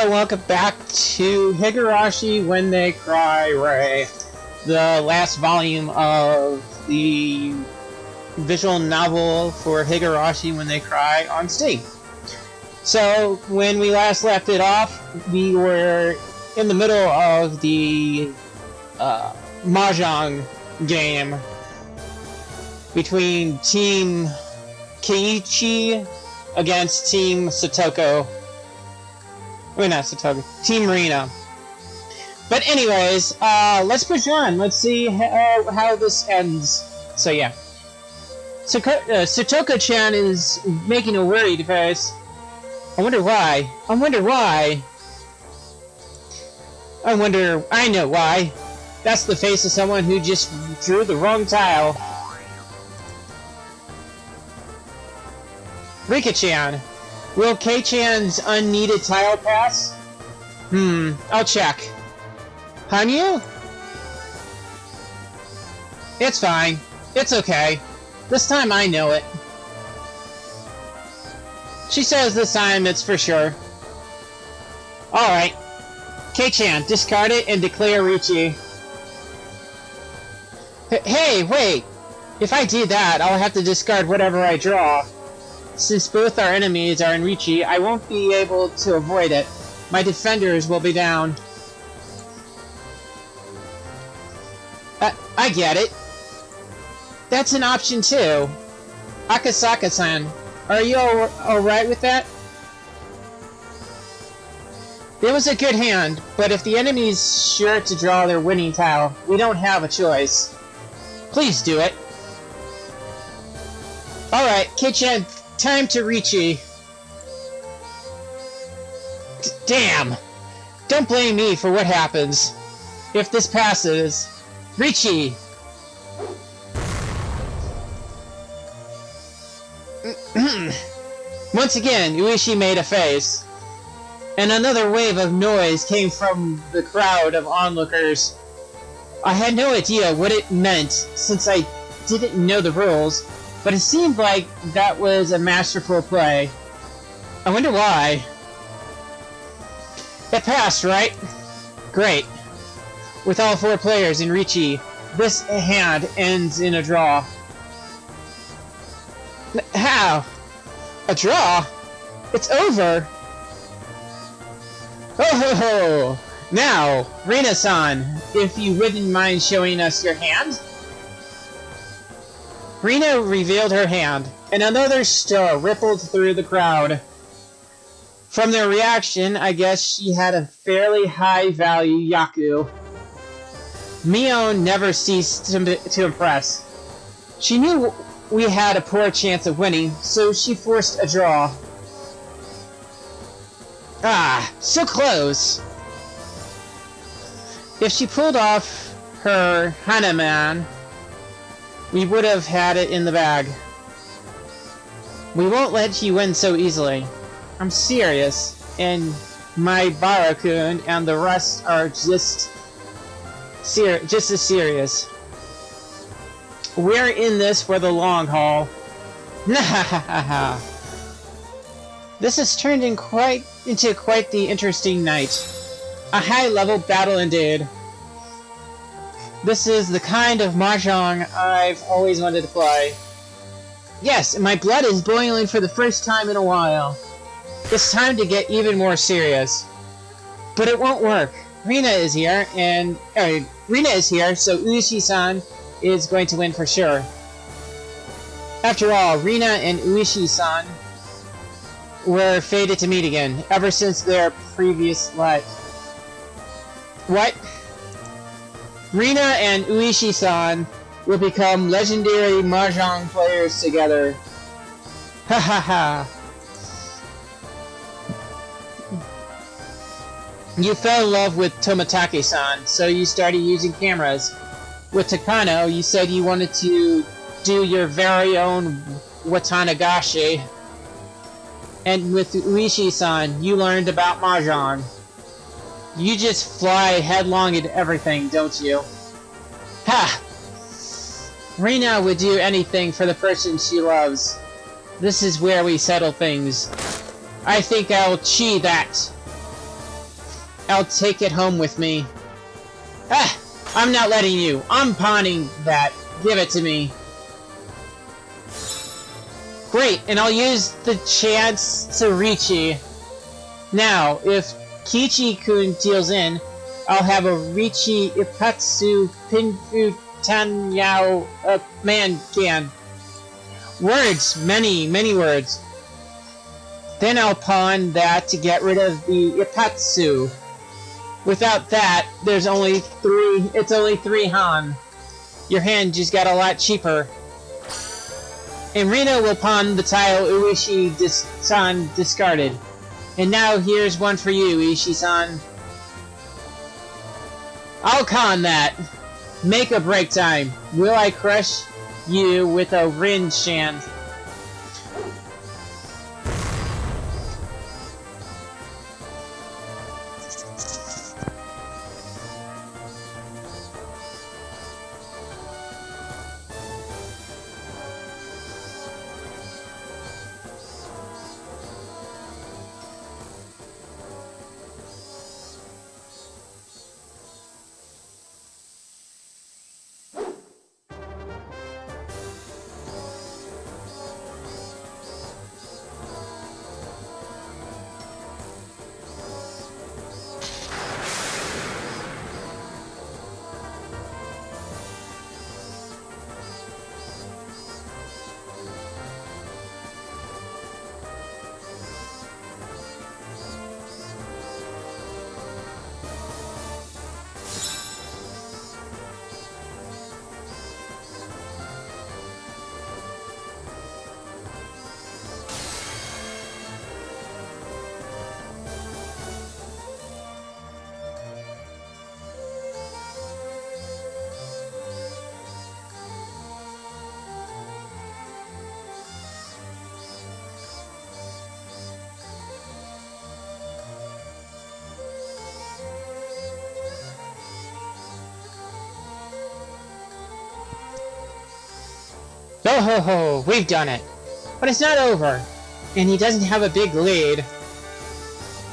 Hello, welcome back to Higurashi When They Cry Ray, the last volume of the visual novel for Higurashi When They Cry on Steam. So, when we last left it off, we were in the middle of the Mahjong game between Team Keiichi against Team Satoko. Wait, not Satoko. Team Rina. But anyways, let's push on. Let's see how this ends. So yeah. Satoko-chan is making a worried face. I wonder why. I know why. That's the face of someone who just drew the wrong tile. Rika-chan. Will Kei-chan's unneeded tile pass? I'll check. Hanyu? It's fine. It's okay. This time I know it. She says this time it's for sure. Alright. Kei-chan, discard it and declare Richi. Hey, wait! If I do that, I'll have to discard whatever I draw. Since both our enemies are in Richi, I won't be able to avoid it. My defenders will be down. I get it. That's an option too. Akasaka-san, are you alright with that? It was a good hand, but if the enemy's sure to draw their winning tile, we don't have a choice. Please do it. Alright, Kei-chan. Time to Richi. Damn! Don't blame me for what happens. If this passes... Richi! Once again, Uishi made a face. And another wave of noise came from the crowd of onlookers. I had no idea what it meant, since I didn't know the rules. But it seemed like that was a masterful play. I wonder why. It passed, right? Great. With all four players in Richi, this hand ends in a draw. How? A draw? It's over! Oh ho ho! Now, Rina-san, if you wouldn't mind showing us your hand? Rina revealed her hand, and another stir rippled through the crowd. From their reaction, I guess she had a fairly high-value Yaku. Mio never ceased to impress. She knew we had a poor chance of winning, so she forced a draw. Ah, so close! If she pulled off her Hanuman, we would have had it in the bag. We won't let you win so easily. I'm serious, and my Barakun and the rest are just as serious. We're in this for the long haul. This has turned into quite the interesting night. A high-level battle indeed. This is the kind of Mahjong I've always wanted to play. Yes, and my blood is boiling for the first time in a while. It's time to get even more serious. But it won't work. Rina is here, so Uishi-san is going to win for sure. After all, Rina and Uishi-san were fated to meet again, ever since their previous life. What? Rina and Uishi-san will become legendary Mahjong players together. Ha ha ha. You fell in love with Tomatake-san, so you started using cameras. With Takano, you said you wanted to do your very own Watanagashi. And with Uishi-san, you learned about Mahjong. You just fly headlong into everything, don't you? Ha! Rina would do anything for the person she loves. This is where we settle things. I think I'll chi that. I'll take it home with me. Ah! I'm not letting you. I'm pawning that. Give it to me. Great, and I'll use the chance to Richi. Now, if Kichi-kun deals in, I'll have a Richi Ipatsu Pinfu Tanyao man-can. Words, many words. Then I'll pawn that to get rid of the Ipatsu. Without that, it's only 3 Han. Your hand just got a lot cheaper. And Rina will pawn the tile Uishi-san discarded. And now here's one for you, Ishii-san. I'll con that. Make a break time. Will I crush you with a Rin-shan? Oh ho ho, we've done it. But it's not over. And he doesn't have a big lead.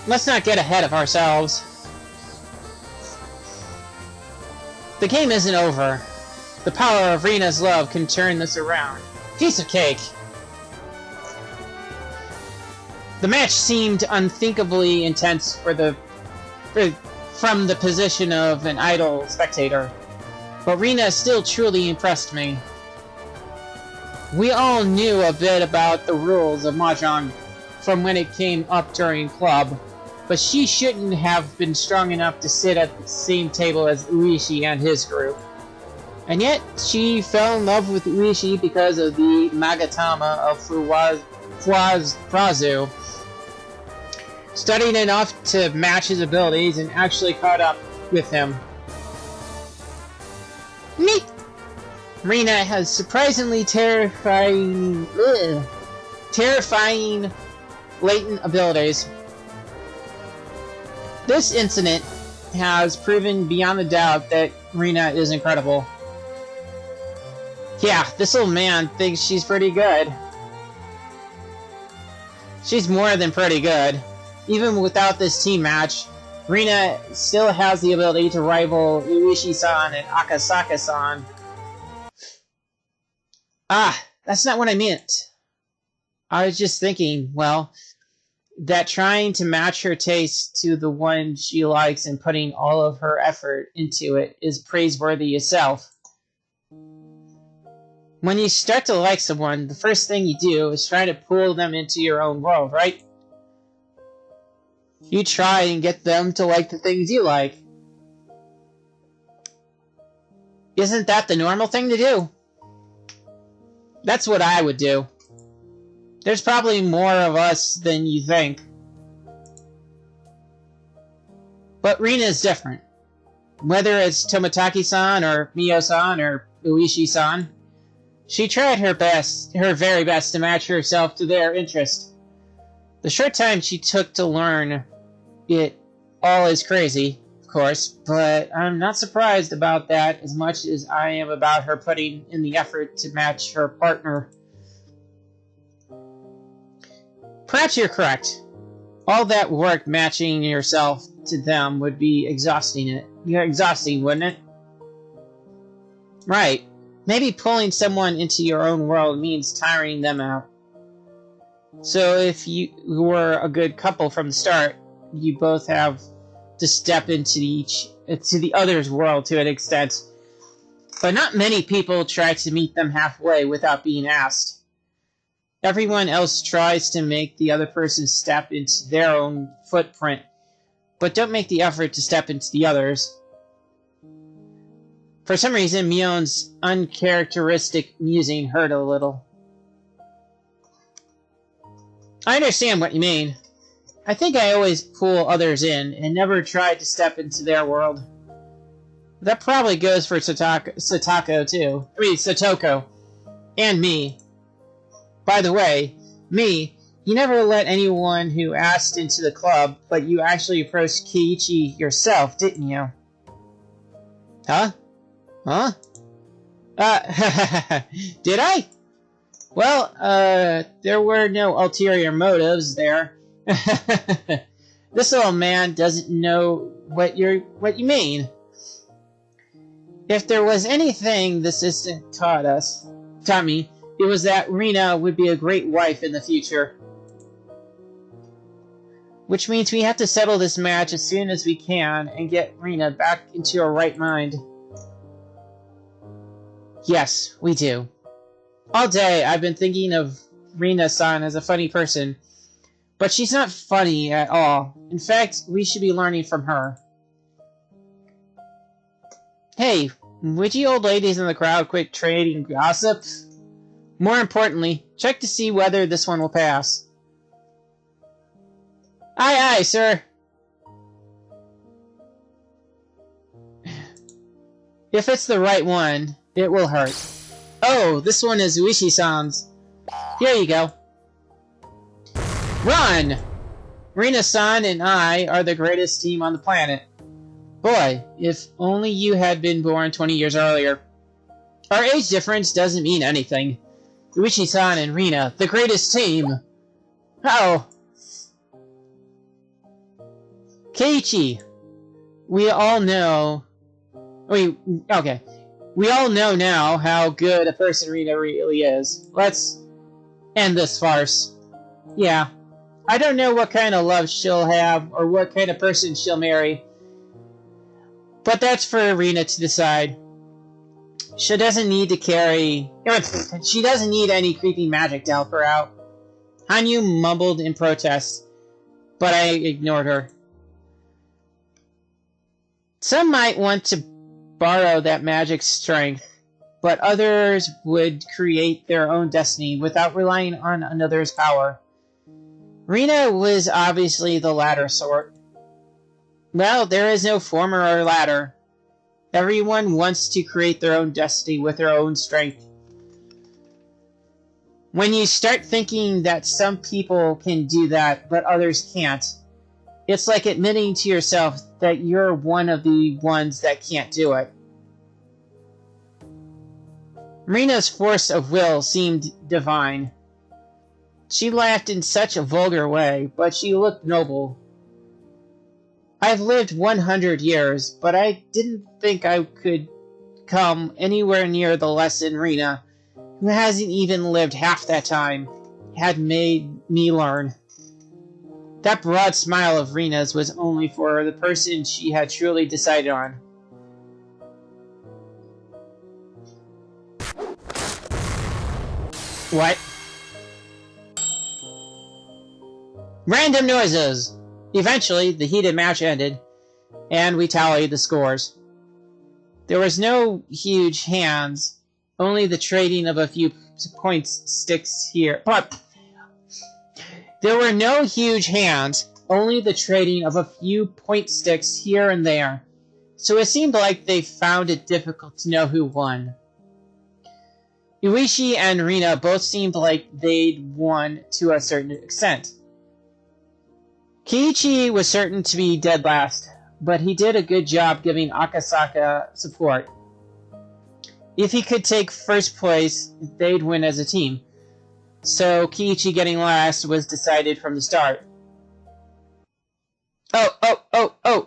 Let's not get ahead of ourselves. The game isn't over. The power of Rina's love can turn this around. Piece of cake. The match seemed unthinkably intense from the position of an idle spectator. But Rina still truly impressed me. We all knew a bit about the rules of Mahjong from when it came up during club, but she shouldn't have been strong enough to sit at the same table as Uishi and his group. And yet, she fell in love with Uishi because of the Magatama of Frazu. Studied enough to match his abilities and actually caught up with him. Neat! Rina has surprisingly terrifying latent abilities. This incident has proven beyond a doubt that Rina is incredible. Yeah, this old man thinks she's pretty good. She's more than pretty good. Even without this team match, Rina still has the ability to rival Uishi-san and Akasaka-san. Ah, that's not what I meant. I was just thinking, well, that trying to match her taste to the one she likes and putting all of her effort into it is praiseworthy itself. When you start to like someone, the first thing you do is try to pull them into your own world, right? You try and get them to like the things you like. Isn't that the normal thing to do? That's what I would do. There's probably more of us than you think. But Rina is different. Whether it's Tomotaki-san or Mio-san or Uishi-san, she tried her very best to match herself to their interest. The short time she took to learn it all is crazy, of course, but I'm not surprised about that as much as I am about her putting in the effort to match her partner. Perhaps you're correct. All that work matching yourself to them would be exhausting, wouldn't it? Right. Maybe pulling someone into your own world means tiring them out. So if you were a good couple from the start, you both have to step into the other's world to an extent. But not many people try to meet them halfway without being asked. Everyone else tries to make the other person step into their own footprint, but don't make the effort to step into the others. For some reason, Mion's uncharacteristic musing hurt a little. I understand what you mean. I think I always pull others in and never try to step into their world. That probably goes for Satoko too. Satoko. And me. By the way, me, you never let anyone who asked into the club, but you actually approached Keiichi yourself, didn't you? Huh? Huh? Did I? Well, there were no ulterior motives there. This little man doesn't know what you mean. If there was anything this instant taught me, it was that Rina would be a great wife in the future. Which means we have to settle this match as soon as we can and get Rina back into her right mind. Yes, we do. All day I've been thinking of Rina-san as a funny person, but she's not funny at all. In fact, we should be learning from her. Hey, would you old ladies in the crowd quit trading gossip? More importantly, check to see whether this one will pass. Aye, aye, sir. If it's the right one, it will hurt. Oh, this one is Uishi-san's. Here you go. Run! Rina-san and I are the greatest team on the planet. Boy, if only you had been born 20 years earlier. Our age difference doesn't mean anything. Uishi-san and Rina, the greatest team. Oh. Keiichi, we all know now how good a person Rina really is. Let's end this farce. Yeah. I don't know what kind of love she'll have or what kind of person she'll marry. But that's for Rina to decide. She doesn't need any creepy magic to help her out. Hanyu mumbled in protest, but I ignored her. Some might want to borrow that magic strength, but others would create their own destiny without relying on another's power. Rina was obviously the latter sort. Well, there is no former or latter. Everyone wants to create their own destiny with their own strength. When you start thinking that some people can do that, but others can't, it's like admitting to yourself that you're one of the ones that can't do it. Rina's force of will seemed divine. She laughed in such a vulgar way, but she looked noble. I've lived 100 years, but I didn't think I could come anywhere near the lesson Rina, who hasn't even lived half that time, had made me learn. That broad smile of Rina's was only for the person she had truly decided on. What? Random noises! Eventually, the heated match ended, and we tallied the scores. There was no huge hands, only the trading of a few point sticks here. There were no huge hands, only the trading of a few point sticks here and there, so it seemed like they found it difficult to know who won. Uishi and Rina both seemed like they'd won to a certain extent. Keiichi was certain to be dead last, but he did a good job giving Akasaka support. If he could take first place, they'd win as a team. So Keiichi getting last was decided from the start. Oh,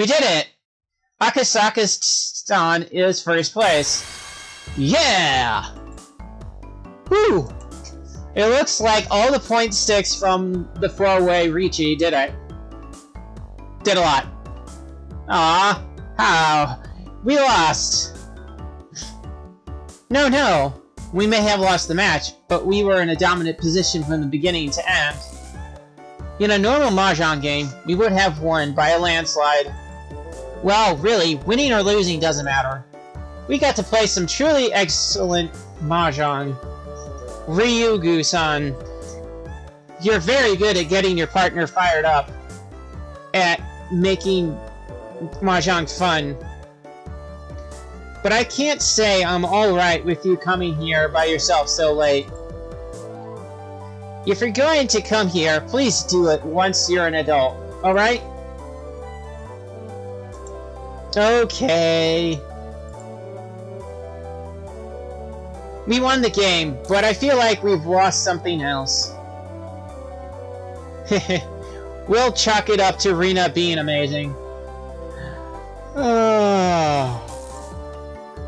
We did it! Akasaka-san is first place. Yeah! Whew! It looks like all the point sticks from the 4-way Ricci did it. Did a lot. Ah, how? We lost! No. We may have lost the match, but we were in a dominant position from the beginning to end. In a normal Mahjong game, we would have won by a landslide. Well, really, winning or losing doesn't matter. We got to play some truly excellent Mahjong. Ryugu-san, you're very good at getting your partner fired up, at making Mahjong fun. But I can't say I'm alright with you coming here by yourself so late. If you're going to come here, please do it once you're an adult, alright? Okay. We won the game, but I feel like we've lost something else. We'll chalk it up to Rina being amazing.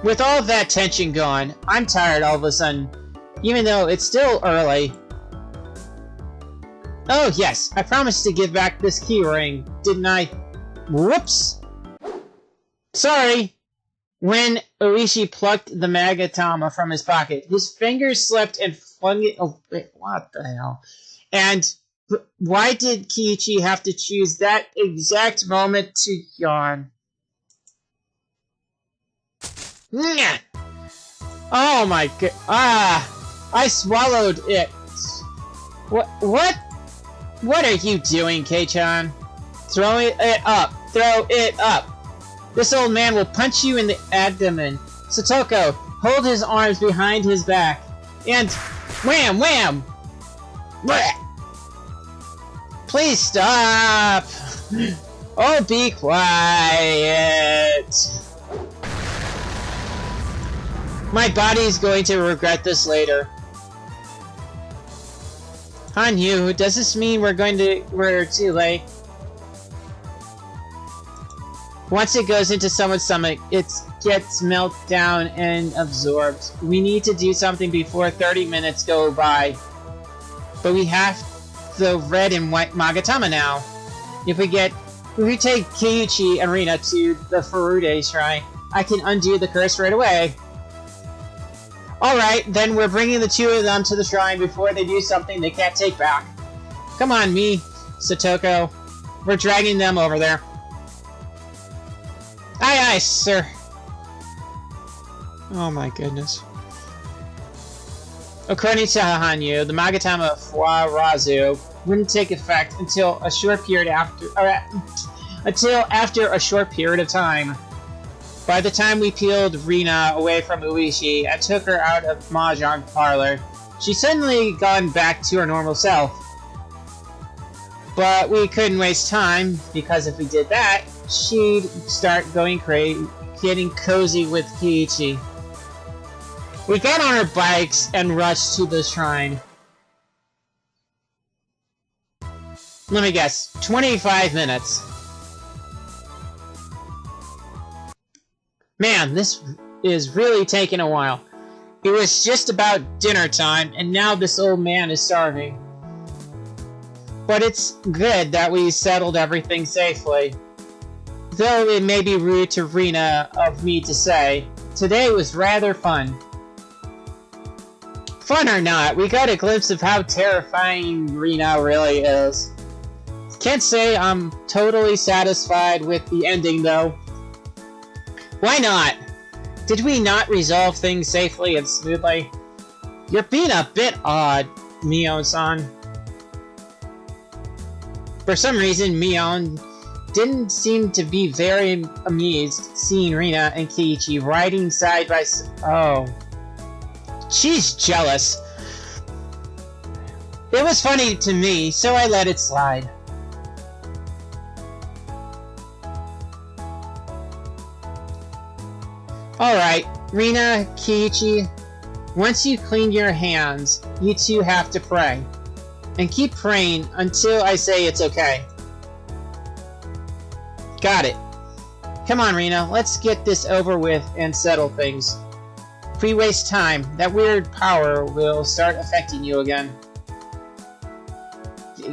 With all of that tension gone, I'm tired all of a sudden, even though it's still early. Oh yes, I promised to give back this key ring, didn't I? Whoops! Sorry! When Oishi plucked the Magatama from his pocket, his fingers slipped and flung it away. What the hell? And why did Kiichi have to choose that exact moment to yawn? Oh my god. I swallowed it. What are you doing, Kei-chan? Throw it up. Throw it up. This old man will punch you in the abdomen. Satoko, hold his arms behind his back. And wham, wham! Blech. Please stop! Oh, be quiet! My body's going to regret this later. Hanyu, does this mean we're too late? Once it goes into someone's stomach, it gets melted down and absorbed. We need to do something before 30 minutes go by. But we have the red and white Magatama now. If we take Kiichi and Rina to the Furude Shrine, I can undo the curse right away. Alright, then we're bringing the two of them to the shrine before they do something they can't take back. Come on, Satoko. We're dragging them over there. Aye, aye, sir. Oh my goodness. According to Hanyu, the Magatama Fuarazu wouldn't take effect until after a short period of time. By the time we peeled Rina away from Uishi and took her out of Mahjong parlor, she'd suddenly gone back to her normal self. But we couldn't waste time, because if we did that, she'd start going crazy, getting cozy with Kiichi. We got on our bikes and rushed to the shrine. Let me guess, 25 minutes. Man, this is really taking a while. It was just about dinner time, and now this old man is starving. But it's good that we settled everything safely. Though it may be rude to Rina of me to say, today was rather fun. Fun or not, we got a glimpse of how terrifying Rina really is. Can't say I'm totally satisfied with the ending though. Why not? Did we not resolve things safely and smoothly? You're being a bit odd, Mio-san. For some reason, Mion didn't seem to be very amused seeing Rina and Kiichi riding side by side. Oh. She's jealous. It was funny to me, so I let it slide. Alright, Rina, Kiichi, once you clean your hands, you two have to pray. And keep praying until I say it's okay. Got it. Come on, Rena, let's get this over with and settle things. If we waste time, that weird power will start affecting you again.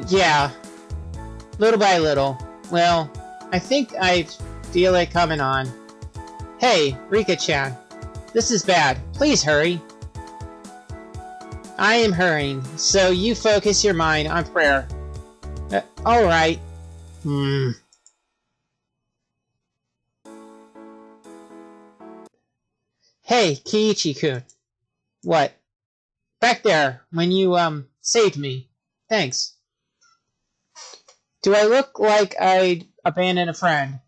Yeah, little by little. Well, I think I feel it coming on. Hey, Rika-chan, this is bad. Please hurry. I am hurrying, so you focus your mind on prayer. Alright. Hey, Kiichi-kun. What? Back there, when you, saved me. Thanks. Do I look like I'd abandon a friend?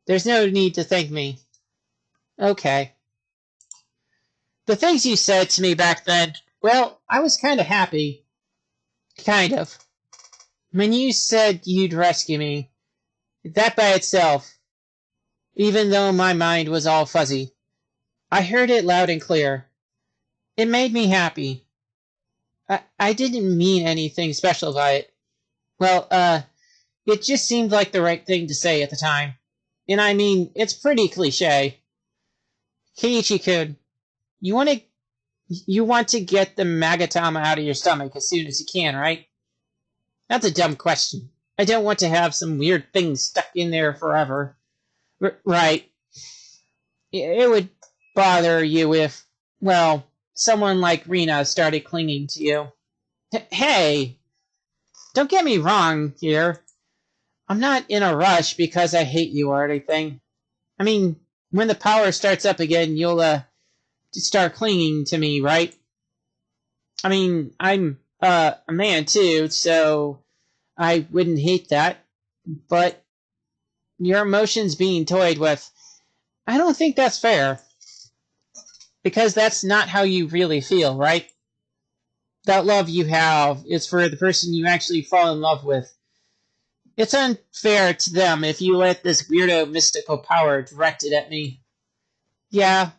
There's no need to thank me. Okay. The things you said to me back then, well, I was kind of happy. Kind of. When you said you'd rescue me, that by itself, even though my mind was all fuzzy, I heard it loud and clear. It made me happy. I didn't mean anything special by it. Well, it just seemed like the right thing to say at the time. And I mean, it's pretty cliche. Kiichi-kun, you want to get the Magatama out of your stomach as soon as you can, right? That's a dumb question. I don't want to have some weird thing stuck in there forever. Right. It would bother you if, well, someone like Rena started clinging to you. Hey! Don't get me wrong here. I'm not in a rush because I hate you or anything. I mean, when the power starts up again, you'll, start clinging to me, right? I mean, I'm, a man too, so I wouldn't hate that. But your emotions being toyed with, I don't think that's fair. Because that's not how you really feel, right? That love you have is for the person you actually fall in love with. It's unfair to them if you let this weirdo mystical power direct it at me. Yeah,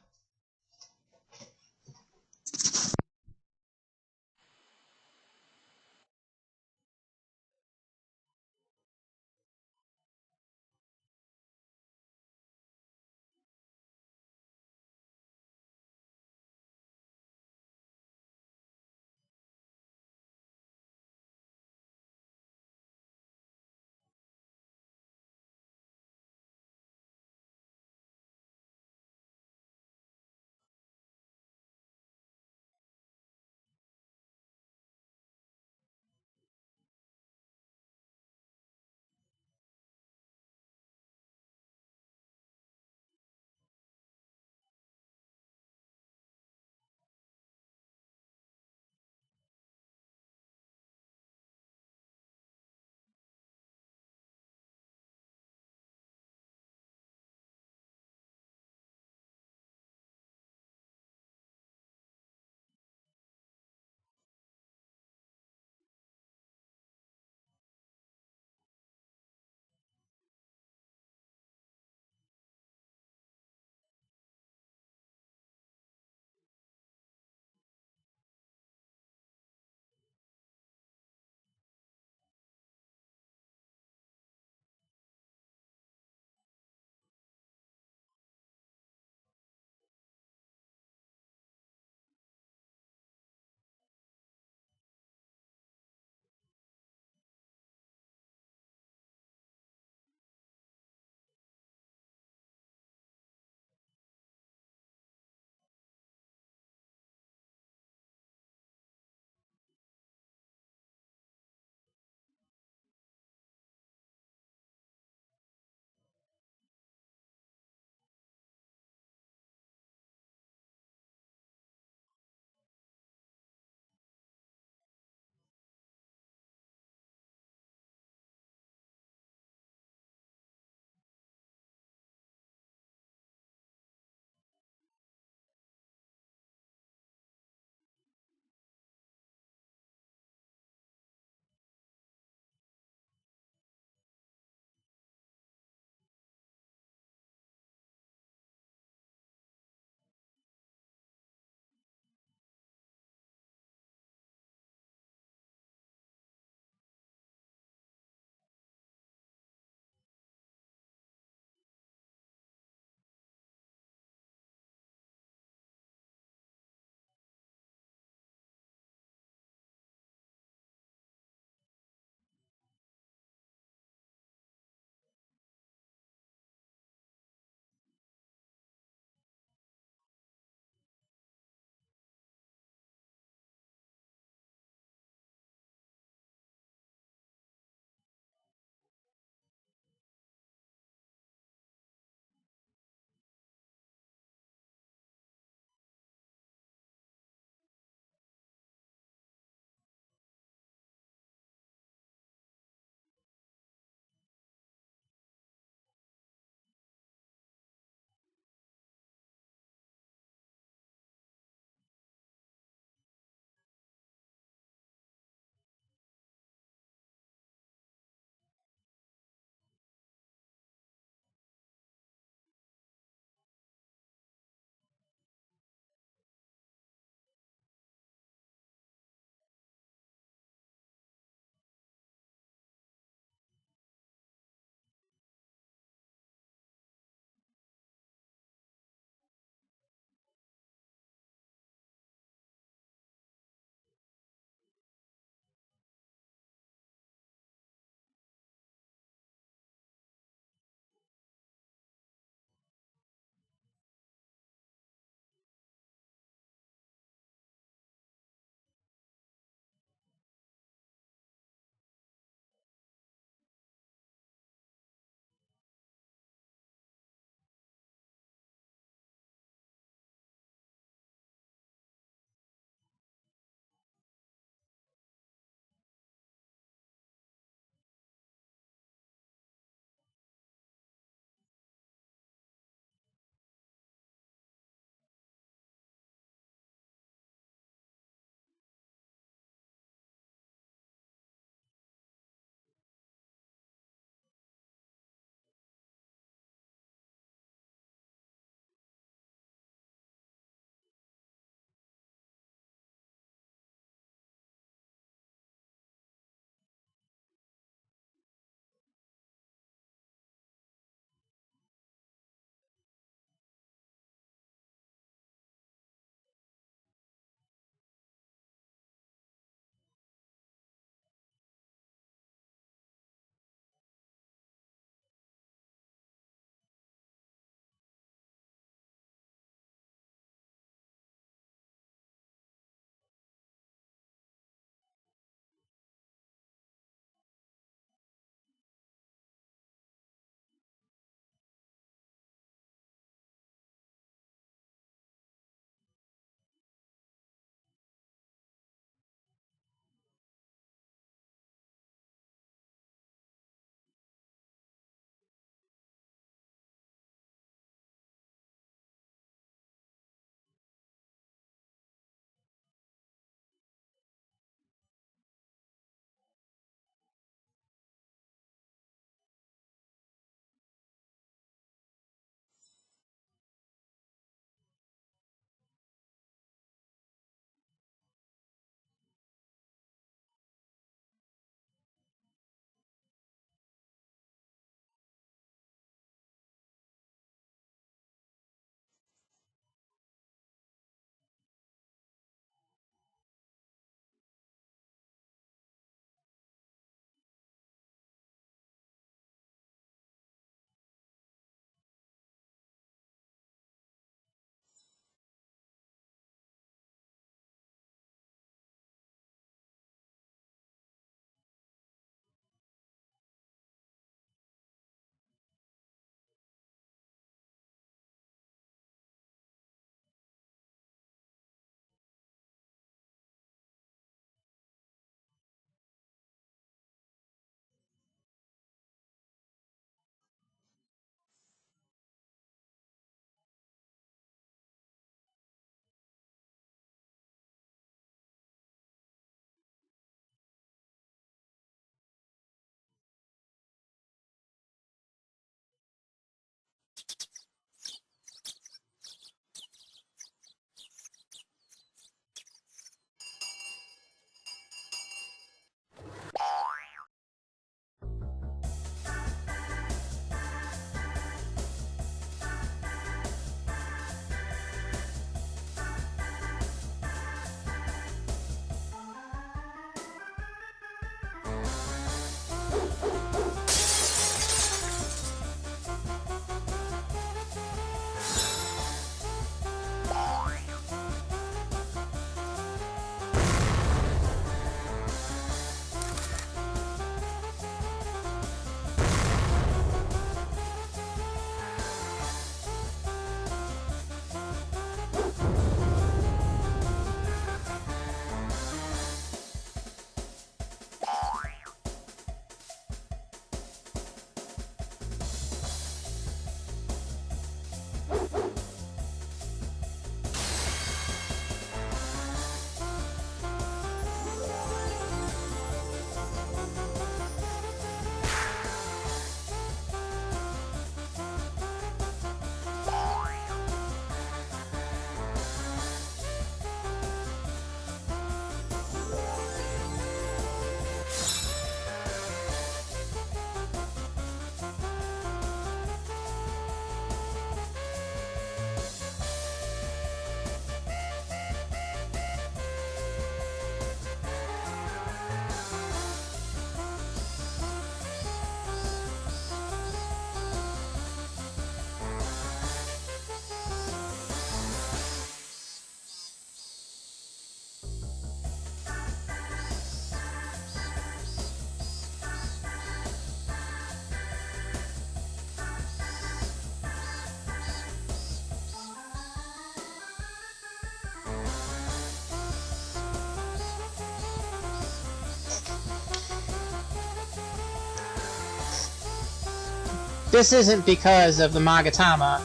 This isn't because of the Magatama,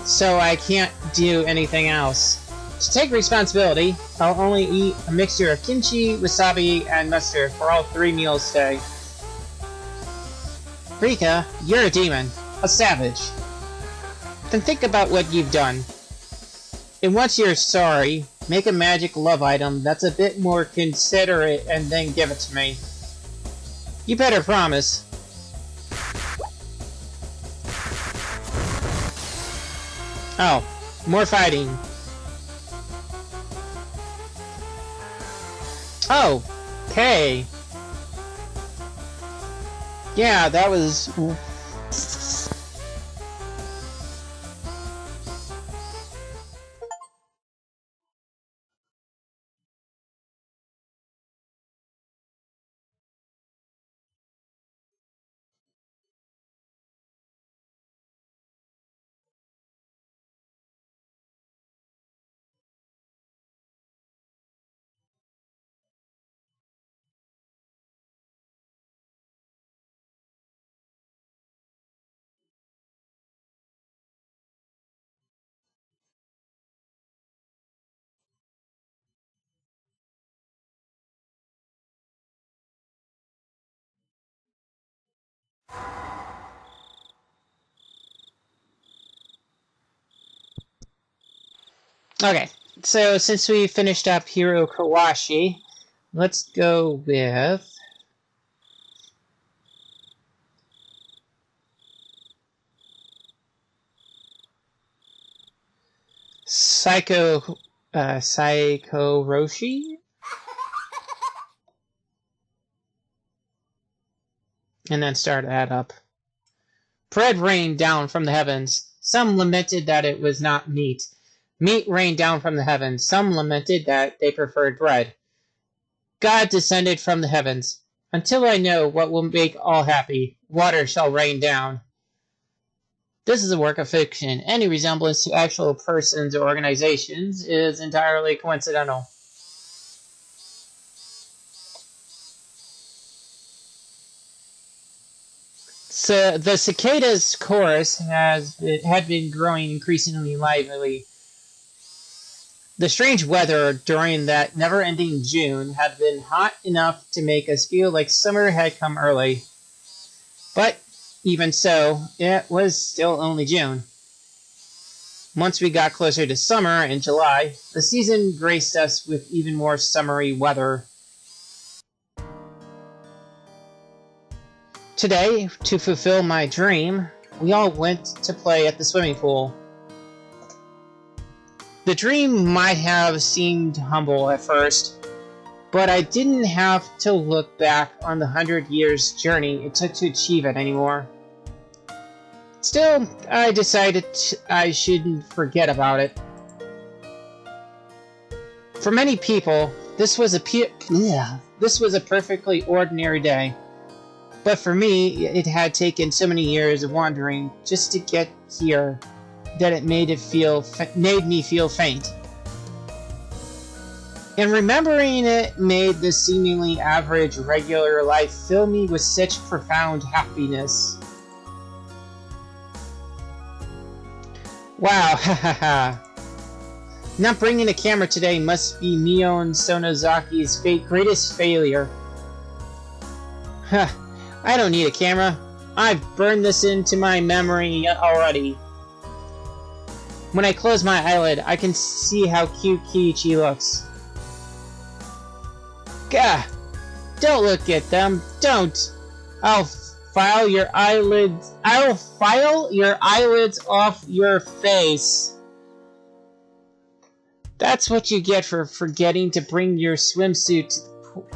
so I can't do anything else. To take responsibility, I'll only eat a mixture of kimchi, wasabi, and mustard for all 3 meals today. Rika, you're a demon. A savage. Then think about what you've done. And once you're sorry, make a magic love item that's a bit more considerate and then give it to me. You better promise. Oh, more fighting. Oh, okay. Yeah, that was... Okay, so since we finished up Higurashi, let's go with... Higurashi? And then start that up. Bread rained down from the heavens. Some lamented that it was not meat. Meat rained down from the heavens. Some lamented that they preferred bread. God descended from the heavens. Until I know what will make all happy, water shall rain down. This is a work of fiction. Any resemblance to actual persons or organizations is entirely coincidental. So the cicadas' chorus had been growing increasingly lively. The strange weather during that never-ending June had been hot enough to make us feel like summer had come early. But even so, it was still only June. Once we got closer to summer in July, the season graced us with even more summery weather. Today, to fulfill my dream, we all went to play at the swimming pool. The dream might have seemed humble at first, but I didn't have to look back on the 100 years journey it took to achieve it anymore. Still, I decided I shouldn't forget about it. For many people, this was a perfectly ordinary day. But for me, it had taken so many years of wandering just to get here that it made me feel faint. And remembering it made the seemingly average, regular life fill me with such profound happiness. Wow, hahaha. Not bringing a camera today must be Mion Sonozaki's greatest failure. Huh. I don't need a camera. I've burned this into my memory already. When I close my eyelid, I can see how cute Kiichi looks. Gah! Don't look at them. Don't! I'll file your eyelids off your face. That's what you get for forgetting to bring your swimsuit to the pool.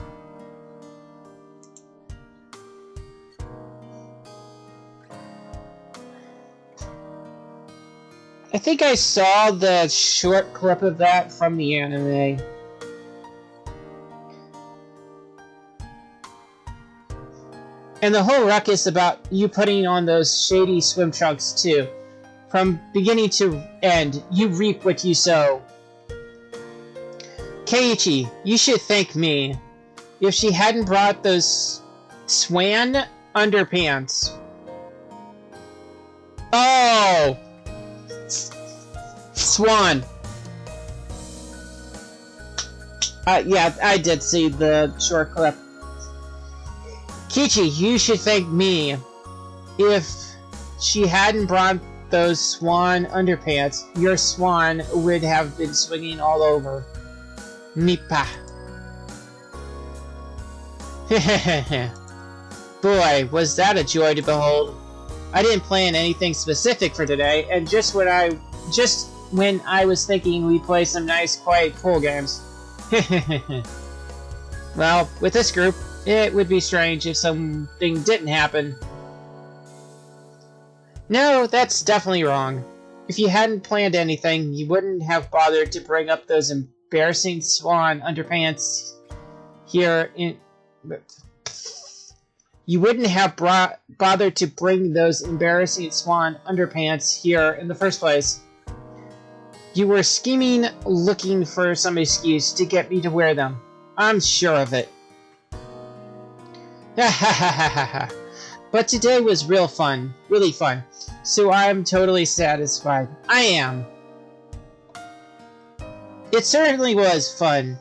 I think I saw the short clip of that from the anime. And the whole ruckus about you putting on those shady swim trunks too. From beginning to end, you reap what you sow. Keiichi, you should thank me. If she hadn't brought those swan underpants. Oh! Swan. Yeah, I did see the short clip. Kichi, you should thank me. If she hadn't brought those swan underpants, your swan would have been swinging all over. Nipa. Boy, was that a joy to behold. I didn't plan anything specific for today, and just when I was thinking we'd play some nice, quiet pool games. Well, with this group, it would be strange if something didn't happen. No, that's definitely wrong. If you hadn't planned anything, you wouldn't have bothered to bring up those embarrassing swan underpants here in... You wouldn't have bothered to bring those embarrassing swan underpants here in the first place. You were scheming, looking for some excuse to get me to wear them. I'm sure of it. Ha ha ha ha ha. But today was real fun, really fun. So I'm totally satisfied. I am. It certainly was fun.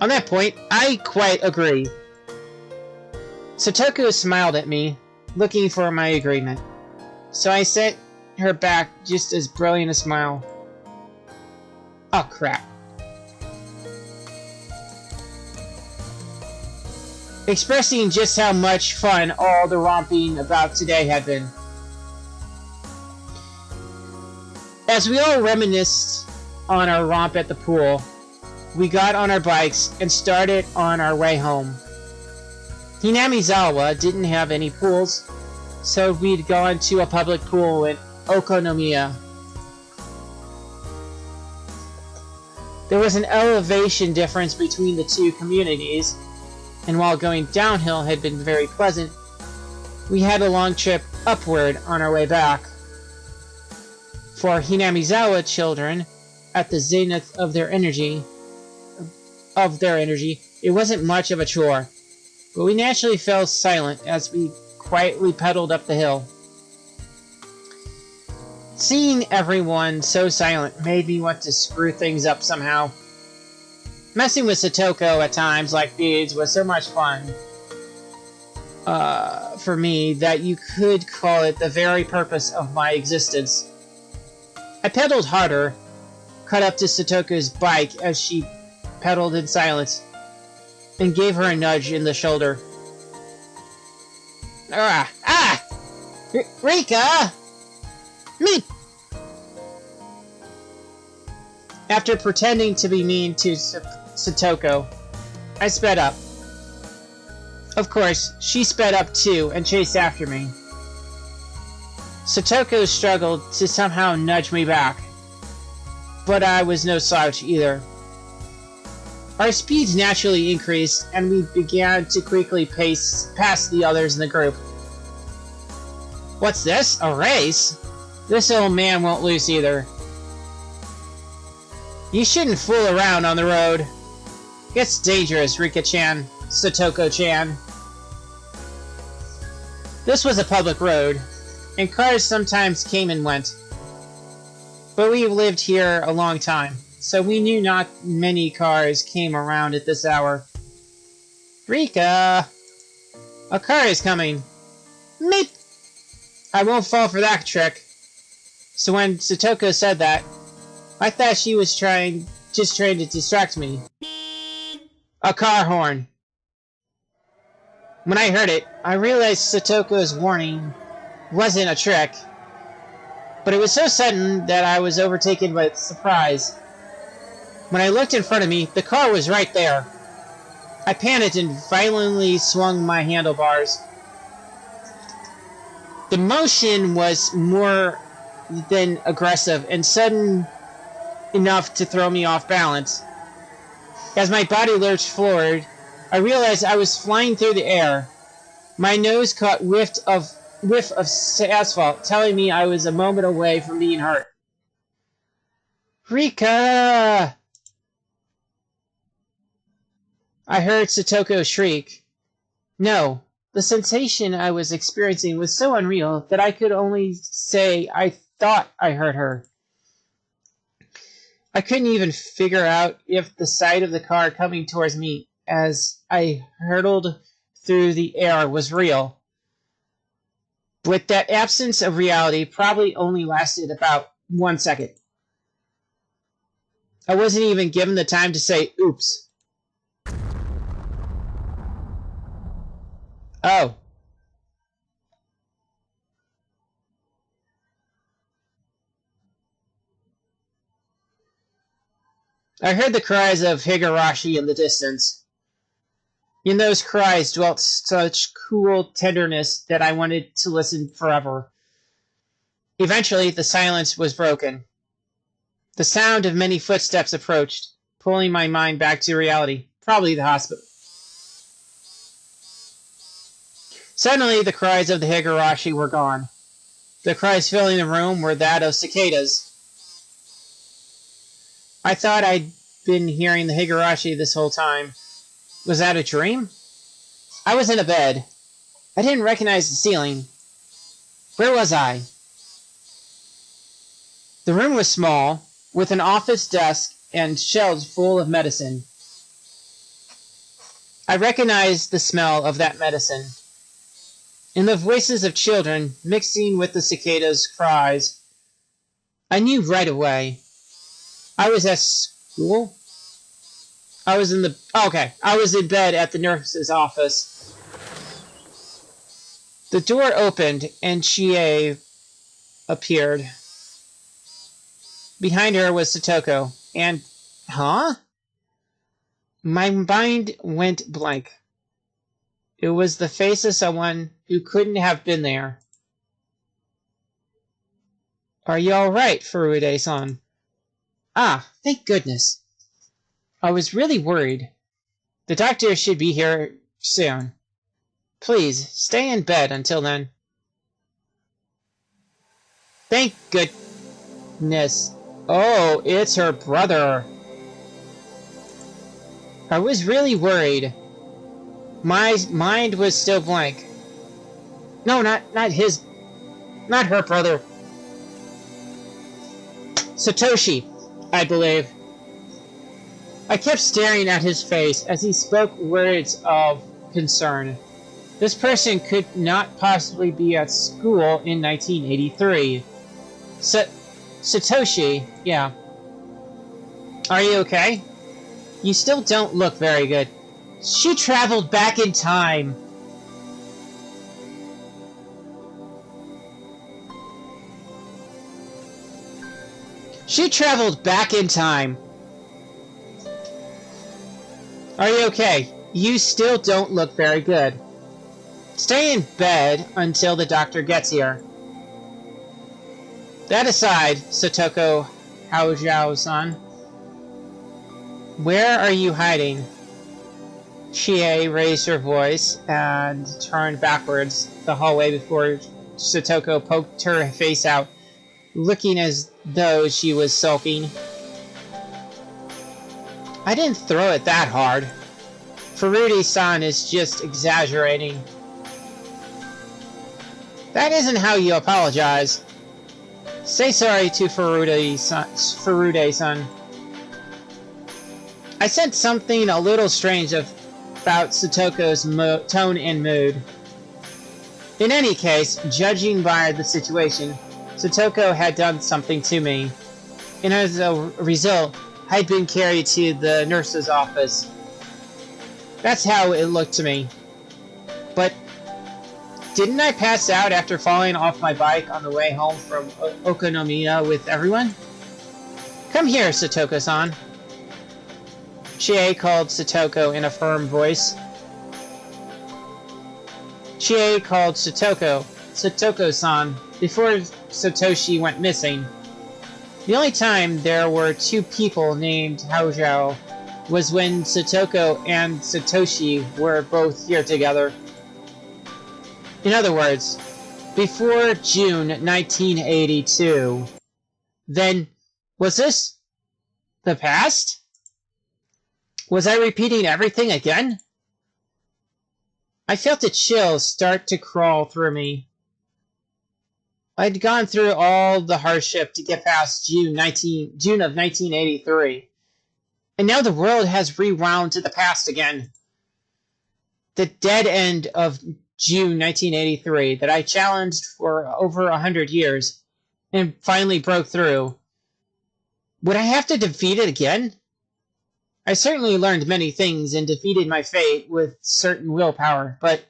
On that point, I quite agree. Satoko smiled at me, looking for my agreement. So I sent her back just as brilliant a smile. Oh crap. Expressing just how much fun all the romping about today had been. As we all reminisced on our romp at the pool, we got on our bikes and started on our way home. Hinamizawa didn't have any pools, so we'd gone to a public pool in Okonomiya. There was an elevation difference between the two communities, and while going downhill had been very pleasant, we had a long trip upward on our way back. For Hinamizawa children, at the zenith of their energy, it wasn't much of a chore, but we naturally fell silent as we quietly pedaled up the hill. Seeing everyone so silent made me want to screw things up somehow. Messing with Satoko at times like these was so much fun for me that you could call it the very purpose of my existence. I pedaled harder, caught up to Satoko's bike as she pedaled in silence, and gave her a nudge in the shoulder. Rika! Me! After pretending to be mean to Satoko, I sped up. Of course, she sped up too and chased after me. Satoko struggled to somehow nudge me back, but I was no slouch either. Our speeds naturally increased, and we began to quickly pace past the others in the group. What's this? A race? This old man won't lose either. You shouldn't fool around on the road. It's dangerous, Rika-chan, Satoko-chan. This was a public road, and cars sometimes came and went. But we lived here a long time, so we knew not many cars came around at this hour. Rika! A car is coming. Meep! I won't fall for that trick. So when Satoko said that, I thought she was just trying to distract me. A car horn. When I heard it, I realized Satoko's warning wasn't a trick. But it was so sudden that I was overtaken by surprise. When I looked in front of me, the car was right there. I panicked and violently swung my handlebars. The motion was more than aggressive and sudden enough to throw me off balance. As my body lurched forward, I realized I was flying through the air. My nose caught whiff of asphalt, telling me I was a moment away from being hurt. Rika! I heard Satoko shriek. No, The sensation I was experiencing was so unreal that I could only say I thought I heard her. I couldn't even figure out if the sight of the car coming towards me as I hurtled through the air was real. But that absence of reality probably only lasted about 1 second. I wasn't even given the time to say, oops. Oh. I heard the cries of Higurashi in the distance. In those cries dwelt such cool tenderness that I wanted to listen forever. Eventually, the silence was broken. The sound of many footsteps approached, pulling my mind back to reality, probably the hospital. Suddenly, the cries of the Higurashi were gone. The cries filling the room were that of cicadas. I thought I'd been hearing the Higurashi this whole time. Was that a dream? I was in a bed. I didn't recognize the ceiling. Where was I? The room was small, with an office desk and shelves full of medicine. I recognized the smell of that medicine. In the voices of children mixing with the cicadas' cries, I knew right away. I was at school. I was in bed at the nurse's office. The door opened and Chie appeared. Behind her was Satoko. And, huh? My mind went blank. It was the face of someone who couldn't have been there. Are you alright, Furude-san? Ah, thank goodness. I was really worried. The doctor should be here soon. Please, stay in bed until then. Thank goodness. Oh, it's her brother. I was really worried. My mind was still blank. No, not her brother. Satoshi, I believe. I kept staring at his face as he spoke words of concern. This person could not possibly be at school in 1983. Satoshi, yeah. Are you okay? You still don't look very good. She traveled back in time. She traveled back in time. Are you okay? You still don't look very good. Stay in bed until the doctor gets here. That aside, Satoko Haojao-san, where are you hiding? Chie raised her voice and turned backwards the hallway before Satoko poked her face out, looking as though she was sulking. I didn't throw it that hard. Furude-san is just exaggerating. That isn't how you apologize. Say sorry to Furude-san. I said something a little strange about Satoko's tone and mood. In any case, judging by the situation, Satoko had done something to me. And as a result, I'd been carried to the nurse's office. That's how it looked to me. But didn't I pass out after falling off my bike on the way home from Okonomiya with everyone? Come here, Satoko-san. Chie called Satoko in a firm voice. Chie called Satoko-san, before Satoshi went missing. The only time there were two people named Haojao was when Satoko and Satoshi were both here together. In other words, before June 1982. Then, was this the past? Was I repeating everything again? I felt a chill start to crawl through me. I'd gone through all the hardship to get past June of 1983, and now the world has rewound to the past again. The dead end of June 1983 that I challenged for over 100 years and finally broke through. Would I have to defeat it again? I certainly learned many things and defeated my fate with certain willpower, but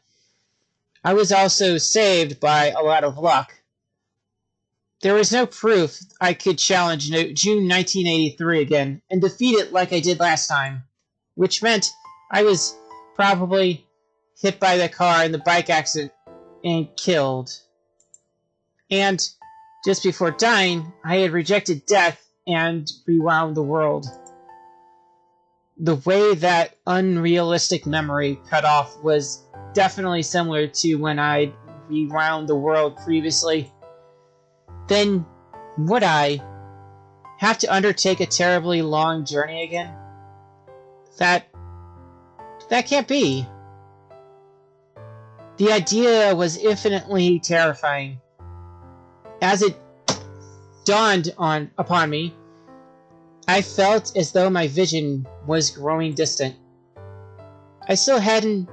I was also saved by a lot of luck. There was no proof I could challenge June 1983 again and defeat it like I did last time, which meant I was probably hit by the car in the bike accident and killed. And just before dying, I had rejected death and rewound the world. The way that unrealistic memory cut off was definitely similar to when I'd rewound the world previously. Then would I have to undertake a terribly long journey again? That can't be. The idea was infinitely terrifying. As it dawned upon me, I felt as though my vision was growing distant. I still hadn't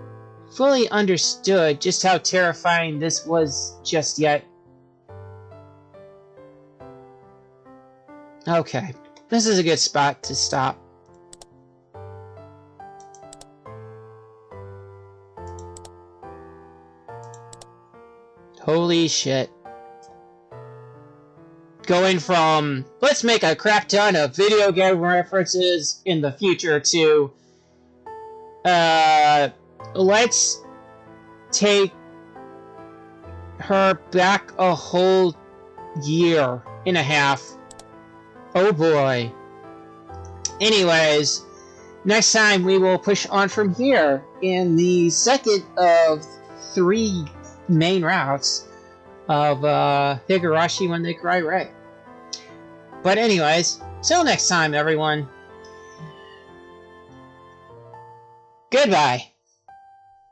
fully understood just how terrifying this was just yet. Okay, this is a good spot to stop. Holy shit. Going from, let's make a crap ton of video game references in the future to, let's take her back a whole year and a half. Oh boy. Anyways, next time we will push on from here in the second of 3 main routes of Higurashi When They Cry Red. But anyways, till next time everyone. Goodbye.